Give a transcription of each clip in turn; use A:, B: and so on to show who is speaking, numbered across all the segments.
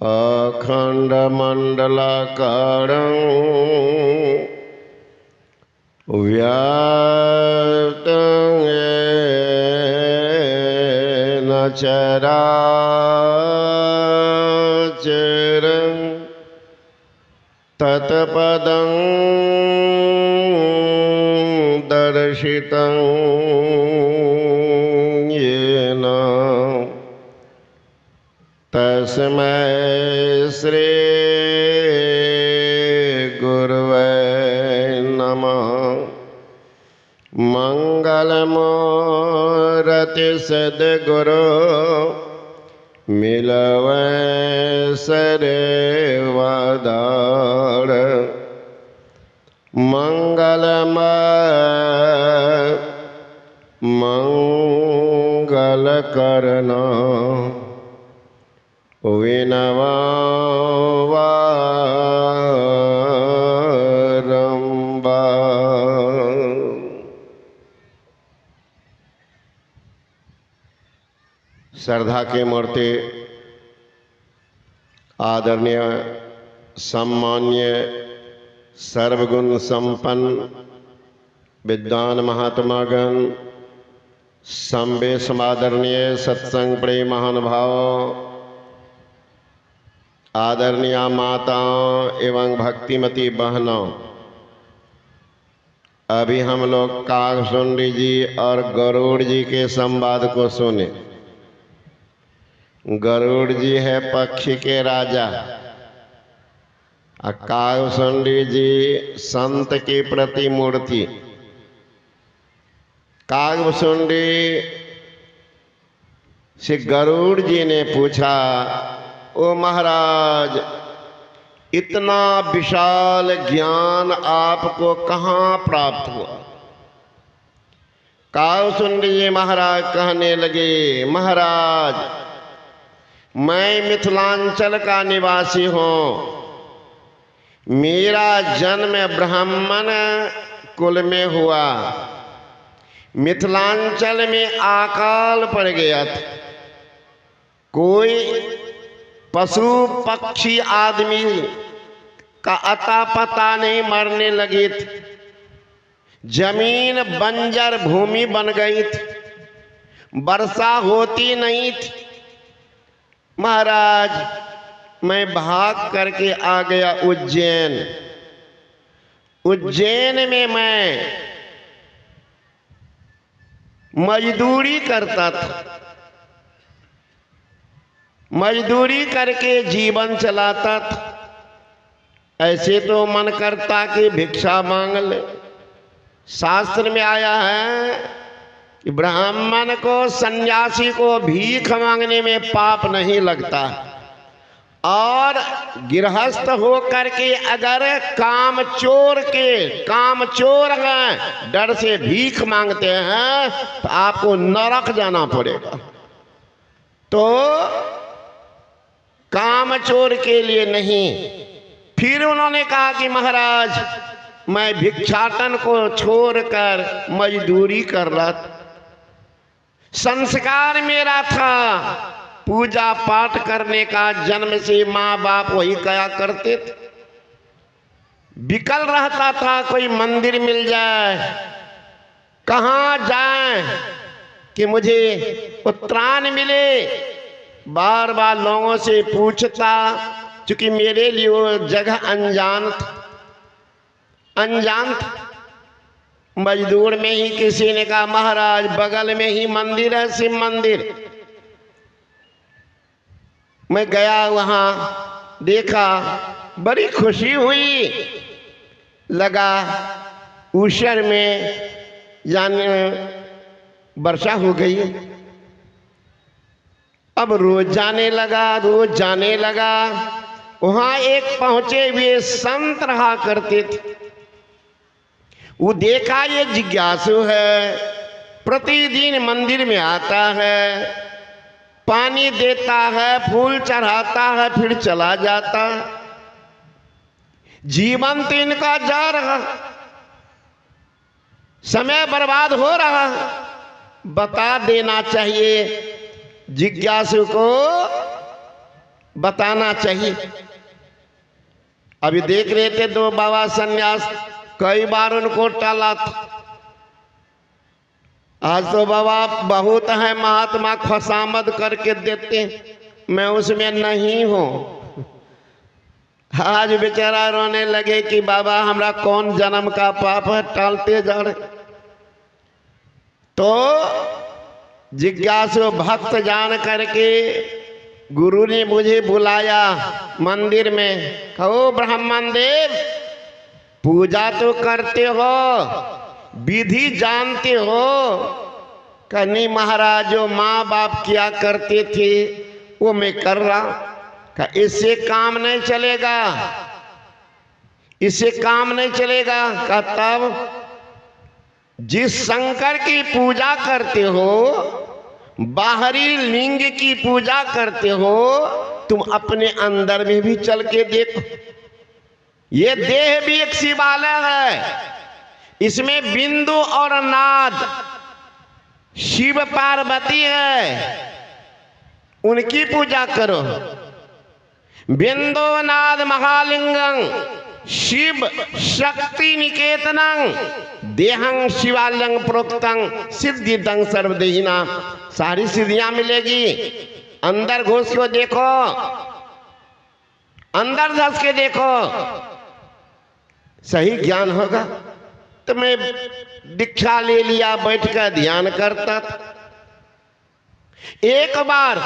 A: अखण्डमण्डलाकारं व्याप्तं येन चराचरं तत्पदं दर्शितं येन तस्मै श्री गुरुवे नमः। मंगलमूर्ति सद्गुरु मिलवै सरेवदार मंगलमय मंगल करना विनवारंबा। श्रद्धा के मूर्ति आदरणीय सम्मान्य सर्वगुण संपन्न विद्वान महात्मागण, संबे समादरणीय सत्संग प्रेम महानुभाव, आदरणीय माताओं एवं भक्तिमती बहनों, अभी हम लोग काकसुंडी जी और गरुड़ जी के संवाद को सुने। गरुड़ जी है पक्षी के राजा और काकसुंडी जी संत की प्रतिमूर्ति। काकसुंडी से गरुड़ जी ने पूछा, ओ महाराज, इतना विशाल ज्ञान आपको कहाँ प्राप्त हुआ? काकसुंडी जी महाराज कहने लगे, महाराज, मैं मिथिलांचल का निवासी हूँ। मेरा जन्म ब्राह्मण कुल में हुआ। मिथिलांचल में अकाल पड़ गया था। कोई पशु पक्षी आदमी का अता पता नहीं, मरने लगी थी। जमीन बंजर भूमि बन गई थी, वर्षा होती नहीं थी। महाराज, मैं भाग करके आ गया उज्जैन। उज्जैन में मैं मजदूरी करता था। मजदूरी करके जीवन चलाता था। ऐसे तो मन करता कि भिक्षा मांग ले। शास्त्र में आया है कि ब्राह्मण को, सन्यासी को भीख मांगने में पाप नहीं लगता। और गृहस्थ हो करके अगर काम चोर हैं, डर से भीख मांगते हैं तो आपको नरक जाना पड़ेगा। तो काम चोर के लिए नहीं। फिर उन्होंने कहा कि महाराज, मैं भिक्षाटन को छोड़कर मजदूरी कर रहा था। संस्कार मेरा था पूजा पाठ करने का। जन्म से माँ बाप वही कया करते थे। विकल रहता था कोई मंदिर मिल जाए, कहाँ जाए कि मुझे उत्तरायण मिले। बार बार लोगों से पूछता, क्योंकि मेरे लिए वो जगह अनजान था। मजदूर में ही किसी ने कहा, महाराज, बगल में ही मंदिर है, शिव मंदिर। मैं गया, वहां देखा, बड़ी खुशी हुई। लगा ऊषर में जाने वर्षा हो गई। अब रोज जाने लगा। वहां एक पहुंचे हुए संत रहा करते थे। वो देखा ये जिज्ञासु है, प्रतिदिन मंदिर में आता है, पानी देता है, फूल चढ़ाता है, फिर चला जाता। जीवन तो इनका जा रहा, समय बर्बाद हो रहा। बता देना चाहिए जिज्ञासु को, बताना चाहिए। अभी देख रहे थे दो बाबा सन्यास, कई बार उनको टाला था। आज तो बाबा बहुत है महात्मा खुशामद करके देते, मैं उसमें नहीं हूं। आज बेचारा रोने लगे कि बाबा हमरा कौन जन्म का पाप है, टालते जा रहे। तो जिज्ञासु भक्त जान करके गुरु ने मुझे बुलाया मंदिर में। कहो ब्राह्मण देव, पूजा तो करते हो, विधि जानते हो? कहीं महाराज जो माँ बाप किया करते थे वो मैं कर रहा। इससे काम नहीं चलेगा, इससे काम नहीं चलेगा। का तब जिस शंकर की पूजा करते हो, बाहरी लिंग की पूजा करते हो, तुम अपने अंदर में भी चल के देखो। ये देह भी एक शिवालय है, इसमें बिंदु और नाद शिव पार्वती है, उनकी पूजा करो। बिंदु नाद महालिंगं शिव शक्ति निकेतनं देहं शिवालयं प्रोक्तं सिद्धिदं सर्वदेहिना। सारी सिद्धियां मिलेगी। अंदर घुस को देखो, अंदर धस के देखो, सही ज्ञान होगा। तो मैं दीक्षा ले लिया, बैठकर ध्यान करता था। एक बार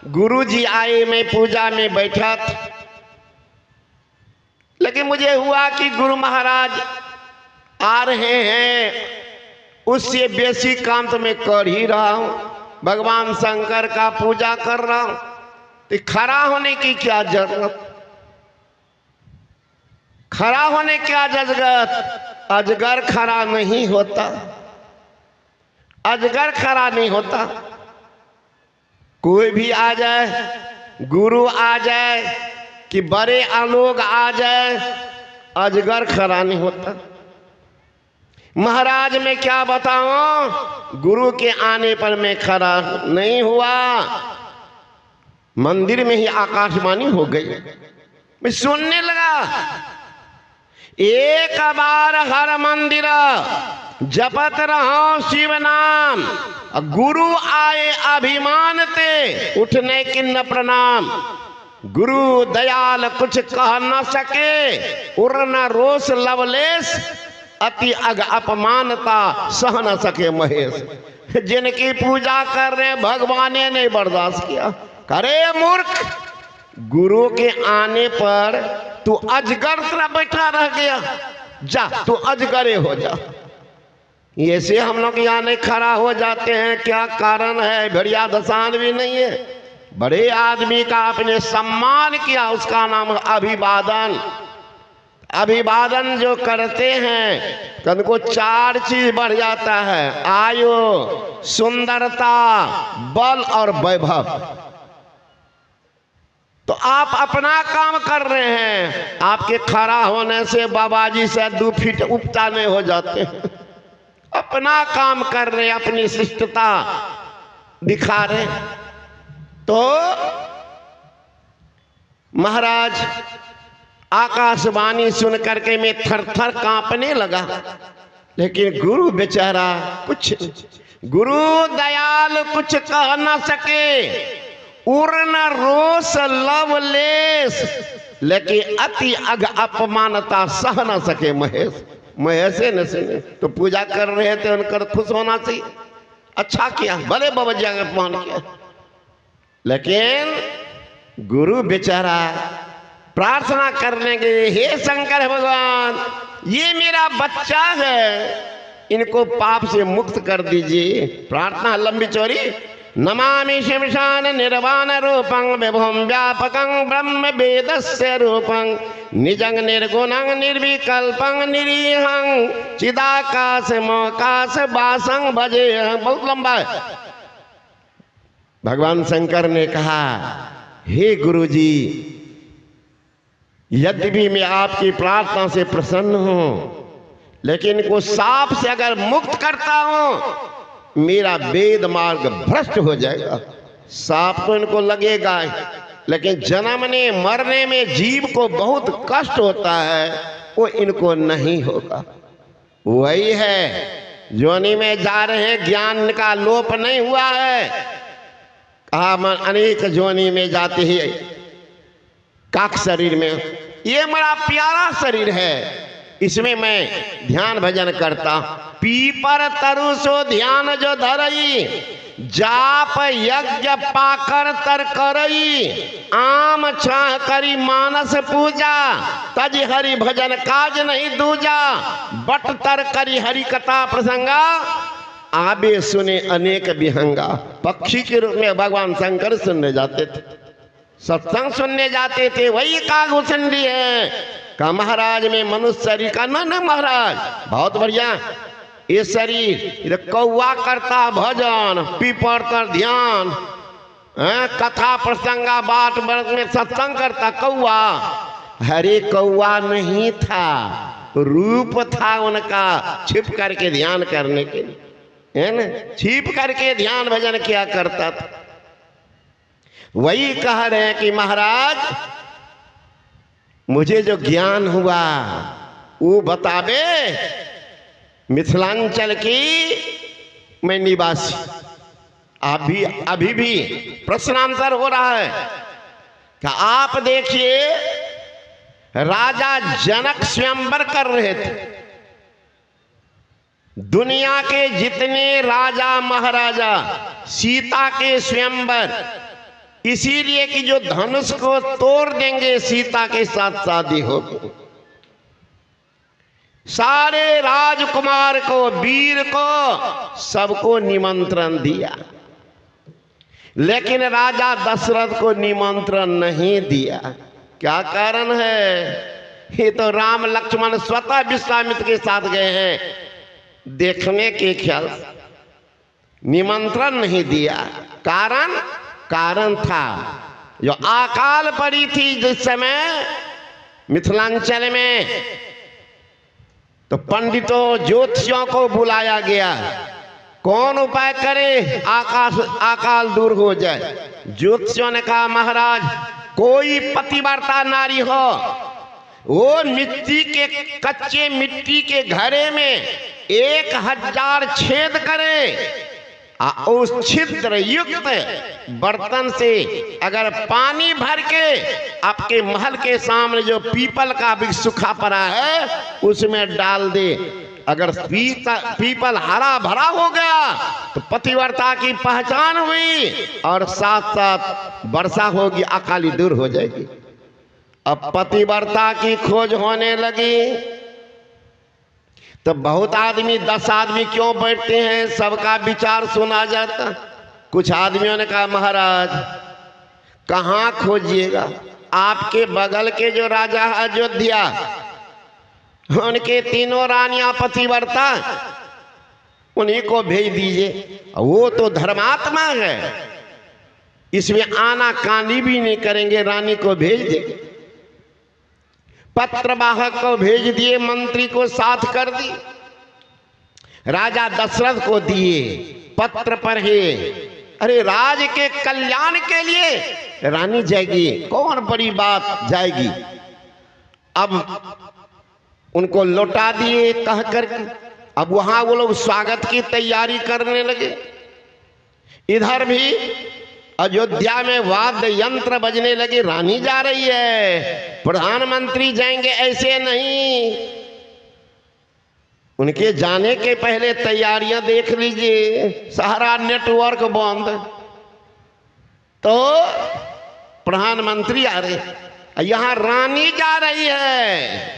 A: गुरुजी आए, मैं पूजा में बैठा था, लेकिन मुझे हुआ कि गुरु महाराज आ रहे हैं, उससे बेसी काम तो मैं कर ही रहा हूं, भगवान शंकर का पूजा कर रहा हूं, तो खड़ा होने की क्या जरूरत? खड़ा होने क्या जरूरत? अजगर खड़ा नहीं होता, अजगर खड़ा नहीं होता। कोई भी आ जाए, गुरु आ जाए कि बड़े लोग आ जाए, अजगर खड़ा नहीं होता। महाराज मैं क्या बताऊं, गुरु के आने पर मैं खड़ा नहीं हुआ, मंदिर में ही आकाशवाणी हो गई। मैं सुनने लगा। एक बार हर मंदिर जपत रहो शिव नाम, गुरु आए अभिमान ते उठने की न प्रणाम। गुरु दयाल कुछ कह न सके, उड़ना रोष लवलेश, अति अग अपमानता सह न सके महेश। जिनकी पूजा कर रहे भगवान ने बर्दाश्त किया। करे मूर्ख, गुरु के आने पर तू अजगर तरह बैठा रह गया, जा तू अजगरे हो जा। ऐसे हम लोग यहाँ नहीं खड़ा हो जाते हैं, क्या कारण है? बढ़िया दशान भी नहीं है। बड़े आदमी का आपने सम्मान किया, उसका नाम अभिवादन। अभिवादन जो करते हैं तो उनको चार चीज बढ़ जाता है, आयु, सुंदरता, बल और वैभव। तो आप अपना काम कर रहे हैं, आपके खड़ा होने से बाबा जी से 2 फीट ऊंचा नहीं हो जाते। अपना काम कर रहे, अपनी शिष्टता दिखा रहे। तो महाराज आकाशवाणी सुन करके मैं थर थर कांपने लगा, लेकिन गुरु बेचारा कुछ, गुरु दयाल कुछ कह न सके, उड़न रोष लवलेश, लेकिन अति अग अपमानता सह न सके महेश। महेशे न सुने तो पूजा कर रहे थे, उनका खुश होना चाहिए। अच्छा किया, भले बाबा जी का अपमान किया, लेकिन गुरु बेचारा प्रार्थना करने के, हे शंकर भगवान, ये मेरा बच्चा है, इनको पाप से मुक्त कर दीजिए। प्रार्थना लंबी चौड़ी। नमामि शिवशान निर्वाण रूपं विभुं व्यापकं ब्रह्म वेदस्य रूपं निजं निर्गुणं निर्विकल्पं निरीहं चिदाकाश मोकाश वासं भजे। बहुत लंबा है। भगवान शंकर ने कहा, हे गुरुजी, यद्यपि मैं आपकी प्रार्थना से प्रसन्न हूं, लेकिन इनको साप से अगर मुक्त करता हूं, मेरा वेद मार्ग भ्रष्ट हो जाएगा। साप तो इनको लगेगा, लेकिन जन्मने मरने में जीव को बहुत कष्ट होता है, वो इनको नहीं होगा। वही है, योनि में जा रहे हैं, ज्ञान का लोप नहीं हुआ है। कहा मन अनेक योनि में जाते ही काक शरीर में, ये मेरा प्यारा शरीर है, इसमें मैं ध्यान भजन करता। पीपर तरु सो ध्यान जो धरई, जाप यज्ञ पाकर तर करई, आम छाह करी मानस पूजा, तज हरि भजन काज नहीं दूजा, बट तर करी हरि कथा प्रसंगा, आबे सुने अनेक विहंगा। पक्षी के रूप में भगवान शंकर सुनने जाते थे, सत्संग सुनने जाते थे। वही कागभूषणी है का महाराज में मनुष्य शरीर का न महाराज बहुत बढ़िया, ये शरीर कौआ करता भजन, पीपर कर ध्यान, कथा प्रसंगा बाट वर्ग में सत्संग करता कौआ। हरे कौआ नहीं था, रूप था उनका, छिप करके ध्यान करने के लिए, है ना, छिप करके ध्यान भजन किया करता था। वही कह रहे हैं कि महाराज मुझे जो ज्ञान हुआ वो बतावे। मिथिलांचल की मैं निवासी, अभी भी प्रश्नांतर हो रहा है कि आप देखिए राजा जनक स्वयंवर कर रहे थे। दुनिया के जितने राजा महाराजा सीता के स्वयंवर, इसीलिए कि जो धनुष को तोड़ देंगे सीता के साथ शादी होगी। सारे राजकुमार को, वीर को, सबको निमंत्रण दिया, लेकिन राजा दशरथ को निमंत्रण नहीं दिया। क्या कारण है? ये तो राम लक्ष्मण स्वतः विश्वामित्र के साथ गए हैं देखने के ख्याल, निमंत्रण नहीं दिया। कारण था जो अकाल पड़ी थी जिस समय मिथिलांचल में, तो पंडितों ज्योतिषियों को बुलाया गया, कौन उपाय करे अकाल दूर हो जाए। ज्योतिषियों ने कहा महाराज कोई पतिव्रता नारी हो, वो मिट्टी के, कच्चे मिट्टी के घड़े में 1000 छेद करे, उस छिद्र युक्त बर्तन से अगर पानी भर के आपके महल के सामने जो पीपल का भी सूखा पड़ा है उसमें डाल दे, अगर पीपल हरा भरा हो गया तो पतिव्रता की पहचान हुई और साथ साथ वर्षा होगी, अकाली दूर हो जाएगी। अब पतिव्रता की खोज होने लगी तो बहुत आदमी, 10 आदमी क्यों बैठते हैं, सबका विचार सुना जाता। कुछ आदमियों ने कहा महाराज कहाँ खोजिएगा, आपके बगल के जो राजा अयोध्या, उनके 3 रानियां पतिव्रता, उन्हीं को भेज दीजिए, वो तो धर्मात्मा है, इसमें आना कानी भी नहीं करेंगे, रानी को भेज देंगे। पत्र वाहक को भेज दिए, मंत्री को साथ कर दी, राजा दशरथ को दिए, पत्र पढ़े, अरे राज के कल्याण के लिए रानी जाएगी, कौन बड़ी बात जाएगी। अब उनको लौटा दिए कह कर, अब वहां वो लोग स्वागत की तैयारी करने लगे। इधर भी अयोध्या में वाद्य यंत्र बजने लगे, रानी जा रही है, प्रधानमंत्री जाएंगे, ऐसे नहीं। उनके जाने के पहले तैयारियां देख लीजिए, सारा नेटवर्क बंद, तो प्रधानमंत्री आ रहे, यहां रानी जा रही है।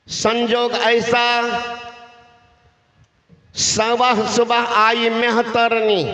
A: संजोग ऐसा, सुबह सुबह आई मेहतरनी,